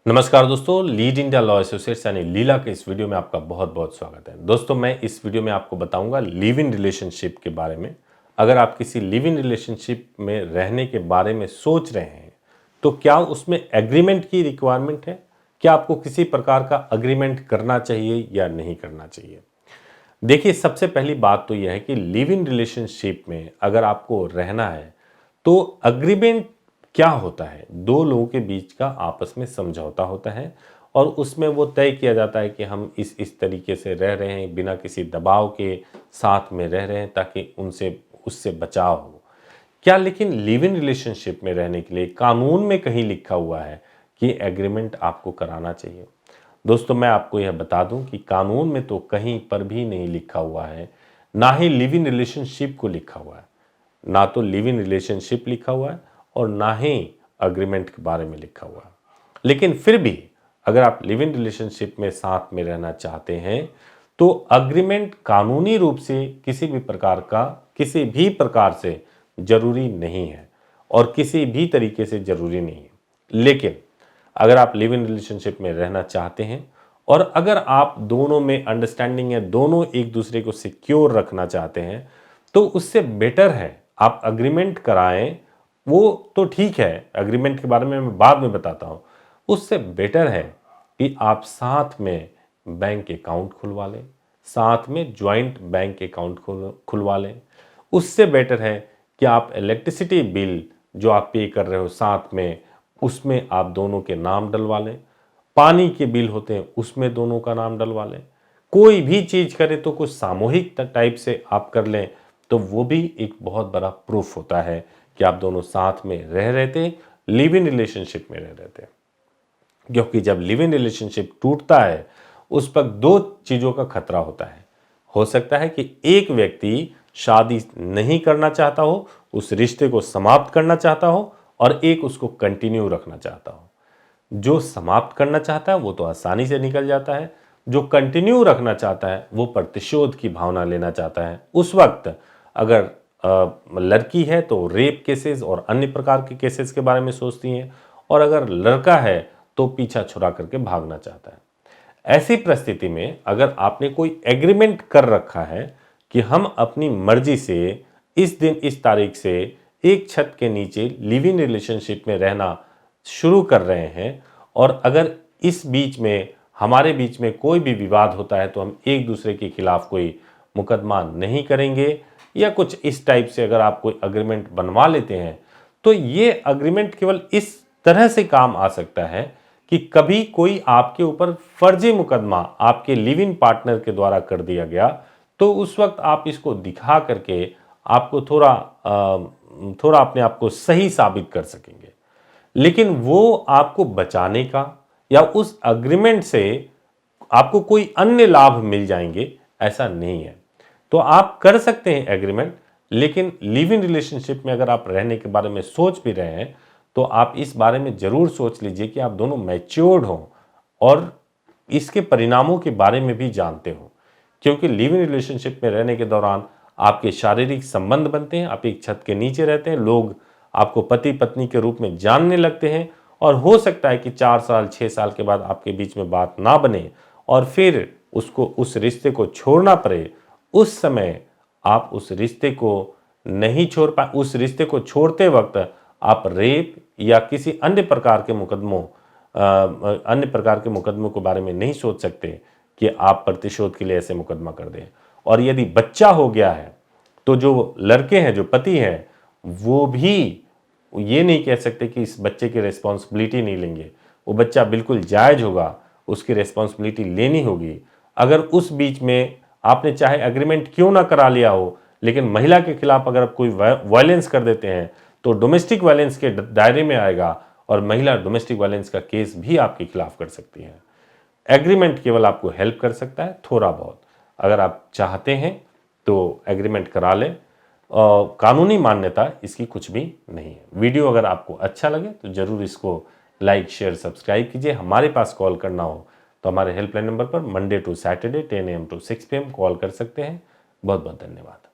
नमस्कार दोस्तों, lead India law associates यानी लीला के इस वीडियो में आपका बहुत बहुत स्वागत है। दोस्तों, मैं इस वीडियो में आपको बताऊंगा लिव इन रिलेशनशिप के बारे में। अगर आप किसी लिव इन रिलेशनशिप में रहने के बारे में सोच रहे हैं तो क्या उसमें एग्रीमेंट की रिक्वायरमेंट है? क्या आपको किसी प्रकार का अग्रीमेंट करना चाहिए या नहीं करना चाहिए? देखिए, सबसे पहली बात तो यह है कि लिव इन रिलेशनशिप में अगर आपको रहना है तो अग्रीमेंट क्या होता है? दो लोगों के बीच का आपस में समझौता होता है और उसमें वो तय किया जाता है कि हम इस तरीके से रह रहे हैं, बिना किसी दबाव के साथ में रह रहे हैं ताकि उनसे उससे बचाव हो। क्या लेकिन लिव इन रिलेशनशिप में रहने के लिए कानून में कहीं लिखा हुआ है कि एग्रीमेंट आपको कराना चाहिए? दोस्तों, मैं आपको यह बता दूं कि कानून में तो कहीं पर भी नहीं लिखा हुआ है, ना ही लिव इन रिलेशनशिप को लिखा हुआ है। ना तो लिव इन रिलेशनशिप लिखा हुआ है और ना ही अग्रीमेंट के बारे में लिखा हुआ है। लेकिन फिर भी अगर आप लिव इन रिलेशनशिप में साथ में रहना चाहते हैं तो अग्रीमेंट कानूनी रूप से किसी भी प्रकार से जरूरी नहीं है और किसी भी तरीके से जरूरी नहीं है। लेकिन अगर आप लिव इन रिलेशनशिप में रहना चाहते हैं और अगर आप दोनों में अंडरस्टैंडिंग है, दोनों एक दूसरे को सिक्योर रखना चाहते हैं, तो उससे बेटर है आप अग्रीमेंट कराएं। वो तो ठीक है, अग्रीमेंट के बारे में मैं बाद में बताता हूं। उससे बेटर है कि आप साथ में बैंक अकाउंट खुलवा लें, साथ में ज्वाइंट बैंक अकाउंट खुलवा लें। उससे बेटर है कि आप इलेक्ट्रिसिटी बिल जो आप पे कर रहे हो साथ में, उसमें आप दोनों के नाम डलवा लें। पानी के बिल होते हैं उसमें दोनों का नाम डलवा लें। कोई भी चीज करे तो कुछ सामूहिक टाइप से आप कर लें, तो वो भी एक बहुत बड़ा प्रूफ होता है कि आप दोनों साथ में रह रहे थे, लिव इन रिलेशनशिप में रह रहे थे। क्योंकि जब लिव इन रिलेशनशिप टूटता है उस पर दो चीजों का खतरा होता है। हो सकता है कि एक व्यक्ति शादी नहीं करना चाहता हो, उस रिश्ते को समाप्त करना चाहता हो, और एक उसको कंटिन्यू रखना चाहता हो। जो समाप्त करना चाहता है वो तो आसानी से निकल जाता है, जो कंटिन्यू रखना चाहता है वो प्रतिशोध की भावना लेना चाहता है। उस वक्त अगर लड़की है तो रेप केसेस और अन्य प्रकार के केसेस के बारे में सोचती हैं, और अगर लड़का है तो पीछा छुड़ा करके भागना चाहता है। ऐसी परिस्थिति में अगर आपने कोई एग्रीमेंट कर रखा है कि हम अपनी मर्जी से इस दिन इस तारीख से एक छत के नीचे लिव इन रिलेशनशिप में रहना शुरू कर रहे हैं, और अगर इस बीच में हमारे बीच में कोई भी विवाद होता है तो हम एक दूसरे के खिलाफ कोई मुकदमा नहीं करेंगे, या कुछ इस टाइप से अगर आप कोई अग्रीमेंट बनवा लेते हैं, तो ये अग्रीमेंट केवल इस तरह से काम आ सकता है कि कभी कोई आपके ऊपर फर्जी मुकदमा आपके लिव इन पार्टनर के द्वारा कर दिया गया, तो उस वक्त आप इसको दिखा करके आपको थोड़ा अपने आप को सही साबित कर सकेंगे। लेकिन वो आपको बचाने का या उस अग्रीमेंट से आपको कोई अन्य लाभ मिल जाएंगे, ऐसा नहीं है। तो आप कर सकते हैं एग्रीमेंट, लेकिन लिव इन रिलेशनशिप में अगर आप रहने के बारे में सोच भी रहे हैं तो आप इस बारे में जरूर सोच लीजिए कि आप दोनों मैच्योर्ड हों और इसके परिणामों के बारे में भी जानते हो। क्योंकि लिव इन रिलेशनशिप में रहने के दौरान आपके शारीरिक संबंध बनते हैं, आप एक छत के नीचे रहते हैं, लोग आपको पति पत्नी के रूप में जानने लगते हैं, और हो सकता है कि 4 साल 6 साल के बाद आपके बीच में बात ना बने और फिर उस रिश्ते को छोड़ना पड़े। उस समय आप उस रिश्ते को नहीं छोड़ पाए, उस रिश्ते को छोड़ते वक्त आप रेप या किसी अन्य प्रकार के मुकदमों के बारे में नहीं सोच सकते कि आप प्रतिशोध के लिए ऐसे मुकदमा कर दें। और यदि बच्चा हो गया है तो जो लड़के हैं, जो पति हैं, वो भी ये नहीं कह सकते कि इस बच्चे की रिस्पॉन्सिबिलिटी नहीं लेंगे। वो बच्चा बिल्कुल जायज होगा, उसकी रिस्पॉन्सिबिलिटी लेनी होगी। अगर उस बीच में आपने चाहे एग्रीमेंट क्यों ना करा लिया हो, लेकिन महिला के खिलाफ अगर आप कोई वायलेंस कर देते हैं तो डोमेस्टिक वायलेंस के दायरे में आएगा, और महिला डोमेस्टिक वायलेंस का केस भी आपके खिलाफ कर सकती है। एग्रीमेंट केवल आपको हेल्प कर सकता है थोड़ा बहुत। अगर आप चाहते हैं तो एग्रीमेंट करा लें, कानूनी मान्यता इसकी कुछ भी नहीं है। वीडियो अगर आपको अच्छा लगे तो जरूर इसको लाइक शेयर सब्सक्राइब कीजिए। हमारे पास कॉल करना हो तो हमारे हेल्पलाइन नंबर पर Monday to Saturday 10 AM to 6 PM call कर सकते हैं। बहुत बहुत धन्यवाद।